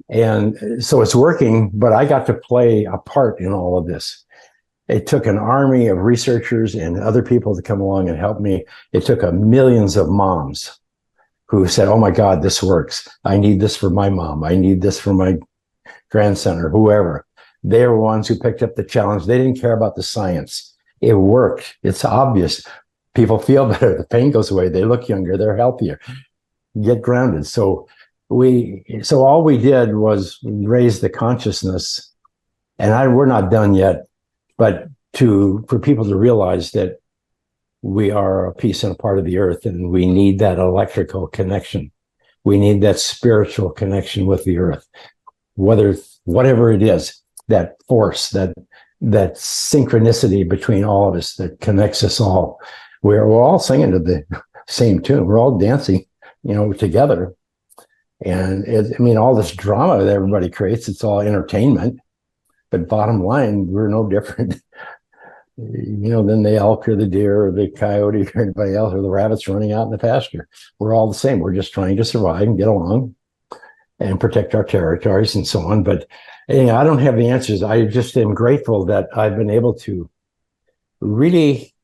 S1: And so it's working, but I got to play a part in all of this. It took an army of researchers and other people to come along and help me. It took millions of moms who said, oh my God, this works. I need this for my mom. I need this for my grandson or whoever. They were ones who picked up the challenge. They didn't care about the science. It worked. It's obvious. People feel better. The pain goes away. They look younger. They're healthier. Get grounded. So all we did was raise the consciousness, and we're not done yet, but for people to realize that we are a piece and a part of the earth, and we need that electrical connection. We need that spiritual connection with the earth, whatever it is. That force, that synchronicity between all of us that connects us all. We're all singing to the same tune. We're all dancing, together. And all this drama that everybody creates, it's all entertainment. But bottom line, we're no different, than the elk or the deer or the coyote or anybody else, or the rabbits running out in the pasture. We're all the same. We're just trying to survive and get along and protect our territories and so on. But I don't have the answers. I just am grateful that I've been able to really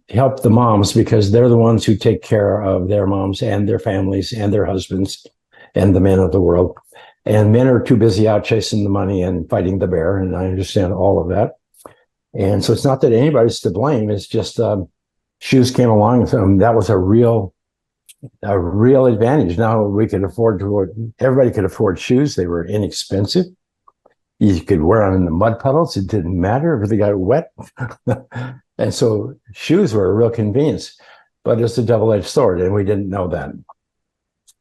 S1: help the moms, because they're the ones who take care of their moms and their families and their husbands and the men of the world. And men are too busy out chasing the money and fighting the bear. And I understand all of that. And so it's not that anybody's to blame. It's just shoes came along. And that was a real advantage. Now everybody could afford shoes. They were inexpensive. You could wear them in the mud puddles. It didn't matter if they got wet. And so shoes were a real convenience, but it's a double-edged sword. And we didn't know that.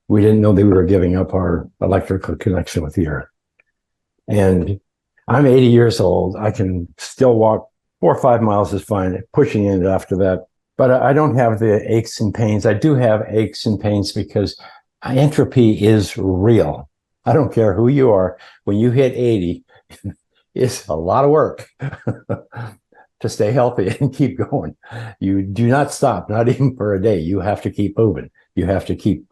S1: We didn't know that we were giving up our electrical connection with the earth. And I'm 80 years old. I can still walk 4 or 5 miles is fine. Pushing it after that. But I don't have the aches and pains. I do have aches and pains because entropy is real. I don't care who you are. When you hit 80, it's a lot of work to stay healthy and keep going. You do not stop, not even for a day. You have to keep moving. You have to keep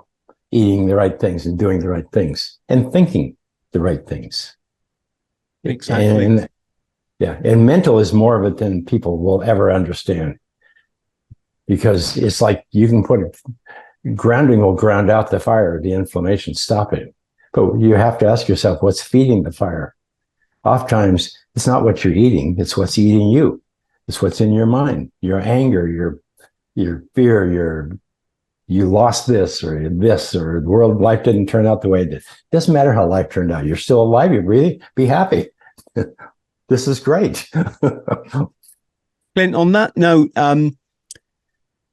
S1: eating the right things and doing the right things and thinking the right things.
S3: Exactly.
S1: And mental is more of it than people will ever understand. Because it's like you can put grounding will ground out the fire, the inflammation, stop it. But you have to ask yourself, what's feeding the fire? Oftentimes, it's not what you're eating, it's what's eating you. It's what's in your mind, your anger, your fear, you lost this, or the world, life didn't turn out the way it did. Doesn't matter how life turned out. You're still alive, you're breathing, be happy. This is great.
S3: Clint, on that note,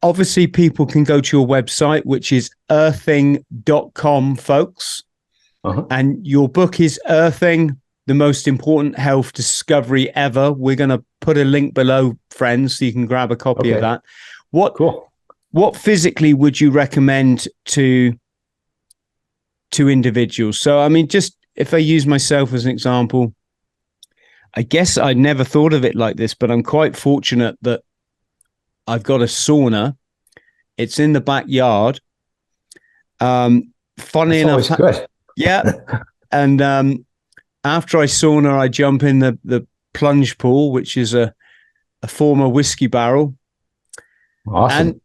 S3: obviously people can go to your website, which is earthing.com, folks. And your book is Earthing, the most important health discovery ever. We're going to put a link below, friends, so you can grab a copy of that. What physically would you recommend to individuals? So, I mean, just if I use myself as an example, I guess I never thought of it like this, but I'm quite fortunate that I've got a sauna. It's in the backyard. Funny enough,
S1: good.
S3: Yeah. And after I sauna, I jump in the plunge pool, which is a former whiskey barrel.
S1: Awesome.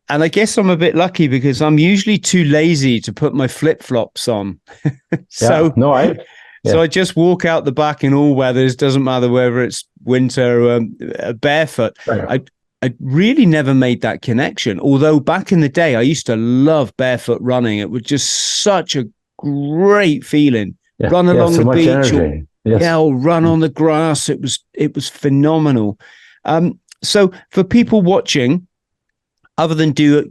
S3: And I guess I'm a bit lucky because I'm usually too lazy to put my flip-flops on. So I just walk out the back in all weathers, doesn't matter whether it's winter or barefoot. Right. I really never made that connection. Although back in the day, I used to love barefoot running. It was just such a great feeling. Run along the beach or run on the grass. It was phenomenal. So for people watching, other than do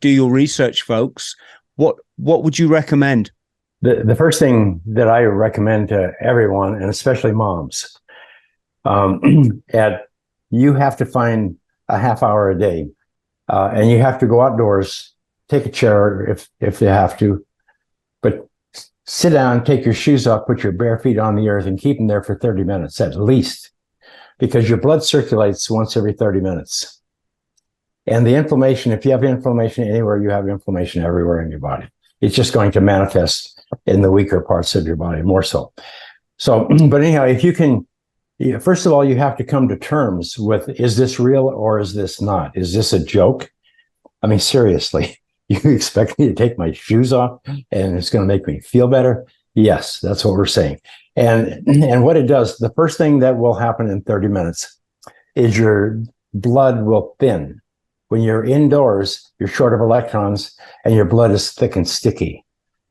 S3: your research, folks, what would you recommend?
S1: The first thing that I recommend to everyone, and especially moms, you have to find a half hour a day, and you have to go outdoors, take a chair if you have to, but sit down, take your shoes off, put your bare feet on the earth, and keep them there for 30 minutes at least, because your blood circulates once every 30 minutes. And the inflammation, if you have inflammation anywhere, you have inflammation everywhere in your body. It's just going to manifest in the weaker parts of your body more so. So, but anyhow, if you can, first of all, you have to come to terms with, is this real or is this not? Is this a joke? I mean, seriously, you expect me to take my shoes off and it's going to make me feel better? Yes, that's what we're saying. And what it does, the first thing that will happen in 30 minutes is your blood will thin. When you're indoors, you're short of electrons and your blood is thick and sticky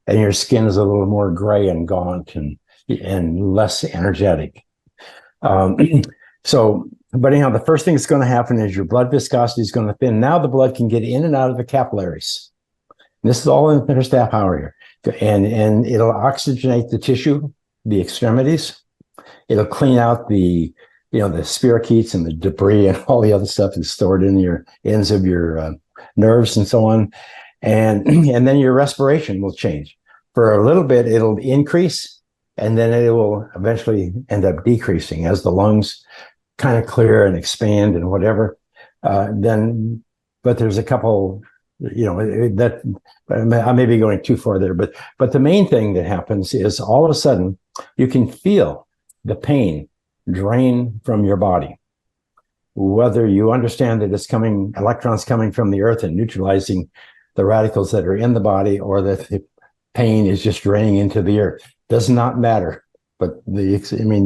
S1: and your skin is a little more gray and gaunt and less energetic. But anyhow, the first thing that's going to happen is your blood viscosity is going to thin. Now the blood can get in and out of the capillaries. And this is all in the first half hour here. And it'll oxygenate the tissue, the extremities. It'll clean out the spirochetes and the debris and all the other stuff that's stored in your ends of your nerves and so on. And then your respiration will change. For a little bit, it'll increase, and then it will eventually end up decreasing as the lungs kind of clear and expand and whatever. But there's a couple, that I may be going too far there, but the main thing that happens is all of a sudden you can feel the pain drain from your body. Whether you understand that it's electrons coming from the earth and neutralizing the radicals that are in the body, or that the pain is just draining into the earth, does not matter. But the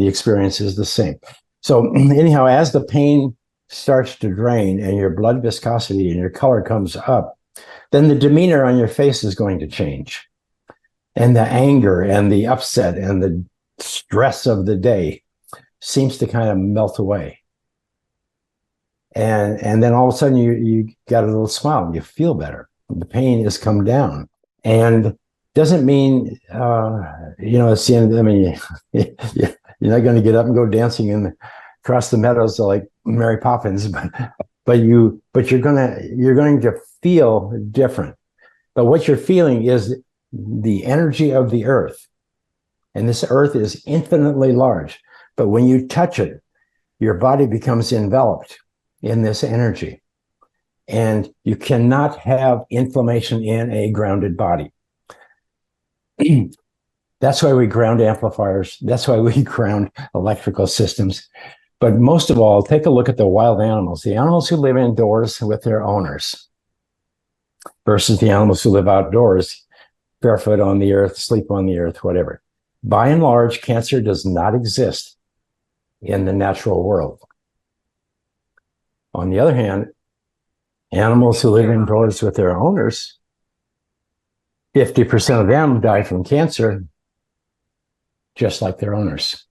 S1: experience is the same. So anyhow, as the pain starts to drain and your blood viscosity and your color comes up, then the demeanor on your face is going to change. And the anger and the upset and the stress of the day seems to kind of melt away. And then all of a sudden you got a little smile, you feel better. The pain has come down. And doesn't mean, it's the end. I mean, you're not going to get up and go dancing across the meadows like Mary Poppins, but you're going to feel different. But what you're feeling is the energy of the earth. And this earth is infinitely large. But when you touch it, your body becomes enveloped in this energy. And you cannot have inflammation in a grounded body. That's why we ground amplifiers. That's why we ground electrical systems. But most of all, take a look at the wild animals, the animals who live indoors with their owners. versus the animals who live outdoors, barefoot on the earth, sleep on the earth, whatever. By and large, cancer does not exist in the natural world. On the other hand, animals who live indoors with their owners, 50% of them die from cancer, just like their owners.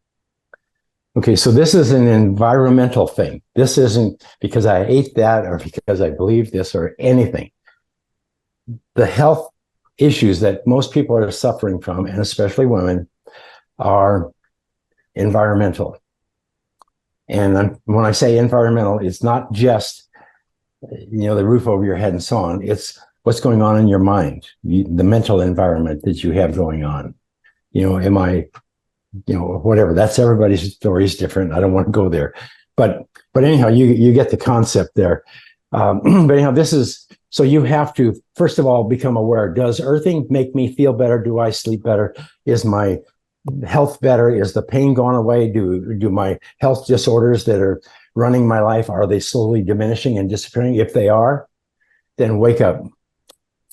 S1: Okay, so this is an environmental thing. This isn't because I ate that or because I believe this or anything. The health issues that most people are suffering from, and especially women, are environmental. And when I say environmental, it's not just, the roof over your head and so on. It's what's going on in your mind, the mental environment that you have going on. Am I, whatever. That's everybody's story is different. I don't want to go there. But anyhow, you get the concept there. But anyhow, so you have to, first of all, become aware. Does earthing make me feel better? Do I sleep better? Is my health better? Is the pain gone away? Do my health disorders that are running my life, are they slowly diminishing and disappearing? If they are, then wake up.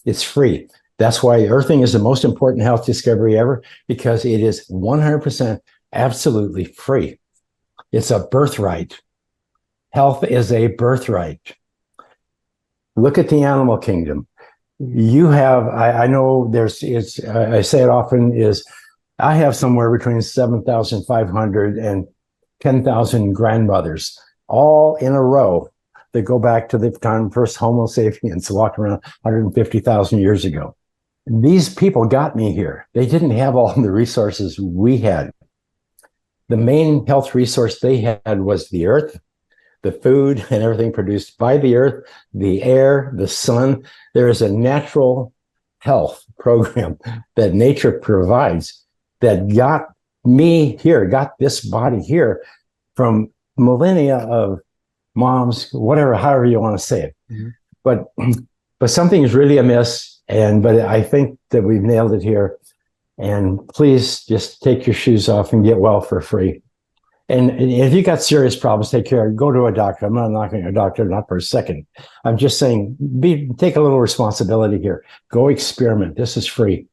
S1: It's free. That's why earthing is the most important health discovery ever, because it is 100% absolutely free. It's a birthright. Health is a birthright. Look at the animal kingdom. You have, I know I say it often, is I have somewhere between 7,500 and 10,000 grandmothers, all in a row, that go back to the time first Homo sapiens walked around 150,000 years ago. These people got me here. They didn't have all the resources we had. The main health resource they had was the earth, the food and everything produced by the earth, the air, the sun. There is a natural health program that nature provides that got me here, got this body here from millennia of moms, whatever, however you want to say it. Mm-hmm. But something is really amiss, but I think that we've nailed it here. And please just take your shoes off and get well for free. And if you got serious problems, take care. Go to a doctor. I'm not knocking a doctor, not for a second. I'm just saying, take a little responsibility here. Go experiment. This is free.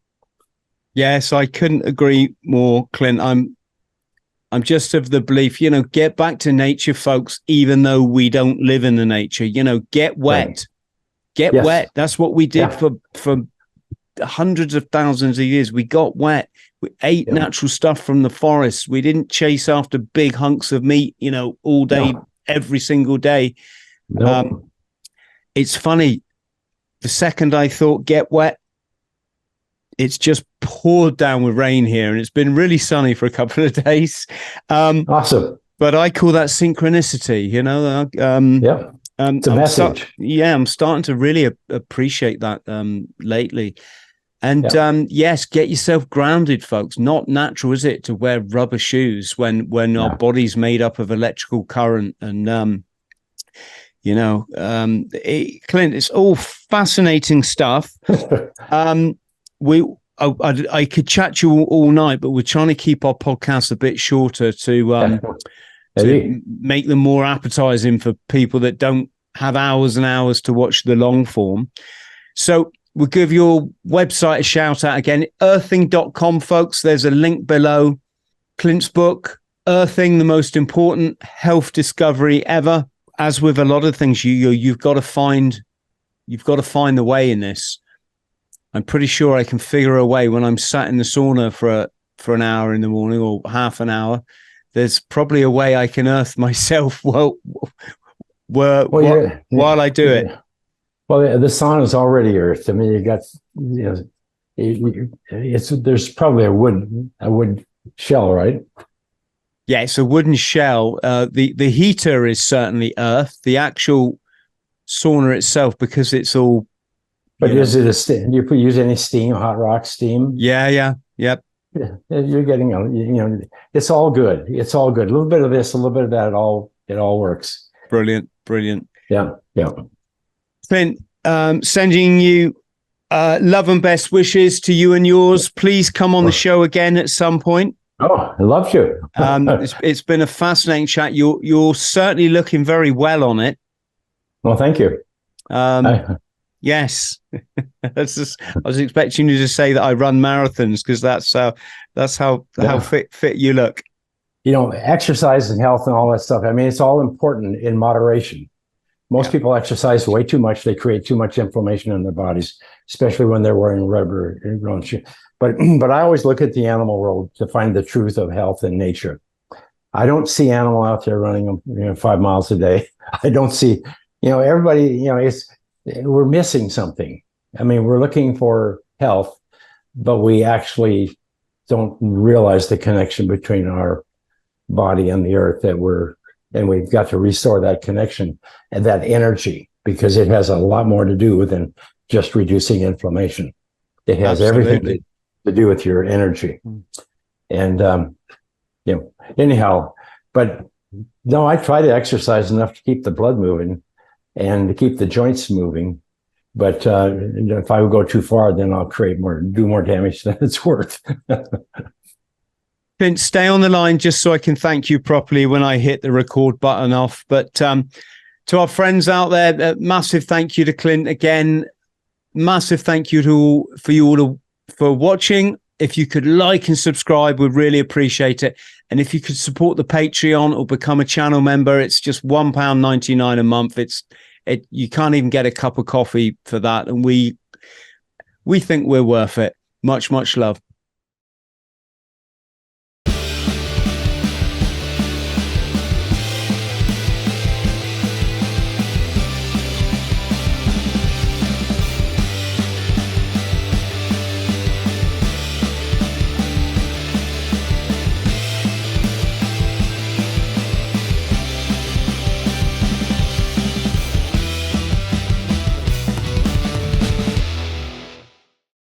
S3: Yes, I couldn't agree more, Clint. I'm just of the belief, get back to nature, folks, even though we don't live in the nature, get wet. Right. Get wet. That's what we did for hundreds of thousands of years. We got wet. We ate natural stuff from the forests. We didn't chase after big hunks of meat, all day, every single day. No. It's funny. The second I thought get wet, it's just poured down with rain here, and it's been really sunny for a couple of days.
S1: Awesome.
S3: But I call that synchronicity,
S1: It's a message.
S3: I'm starting to really appreciate that lately. And yes, get yourself grounded, folks. Not natural, is it, to wear rubber shoes when our body's made up of electrical current? And Clint, it's all fascinating stuff. I could chat to you all night, but we're trying to keep our podcast a bit shorter to make them more appetizing for people that don't have hours and hours to watch the long form. So we'll give your website a shout out again, earthing.com, folks. There's a link below. Clint's book, Earthing, the most important health discovery ever. As with a lot of things, you've got to find the way in this. I'm pretty sure I can figure a way when I'm sat in the sauna for an hour in the morning or half an hour. There's probably a way I can earth myself while I do it.
S1: Well, the sauna is already earthed. I mean, you got, there's probably a wood shell, right?
S3: Yeah, it's a wooden shell. The heater is certainly earth. The actual sauna itself, because it's all.
S1: But is it a steam? Do you use any steam, hot rock steam?
S3: Yeah. Yep.
S1: Yeah, you're getting, it's all good. It's all good. A little bit of this, a little bit of that. It all works.
S3: Brilliant.
S1: Yeah.
S3: Clint, sending you love and best wishes to you and yours. Please come on the show again at some point.
S1: Oh, I love you.
S3: It's been a fascinating chat. You're certainly looking very well on it.
S1: Well, thank you.
S3: Yes. I was expecting you to say that I run marathons, because that's how fit you look.
S1: Exercise and health and all that stuff. I mean, it's all important in moderation. Most people exercise way too much. They create too much inflammation in their bodies, especially when they're wearing rubber grown shoes. But I always look at the animal world to find the truth of health and nature. I don't see animal out there running 5 miles a day. I don't see, everybody, we're missing something. I mean, we're looking for health, but we actually don't realize the connection between our body and the earth and we've got to restore that connection and that energy, because it has a lot more to do than just reducing inflammation. It has everything to do with your energy. And, anyhow, but no, I try to exercise enough to keep the blood moving and to keep the joints moving. But if I would go too far, then I'll do more damage than it's worth.
S3: Clint, stay on the line just so I can thank you properly when I hit the record button off. But to our friends out there, massive thank you to Clint again. Massive thank you for you all for watching. If you could like and subscribe, we'd really appreciate it. And if you could support the Patreon or become a channel member, it's just £1.99 a month. You can't even get a cup of coffee for that. And we think we're worth it. Much, much love.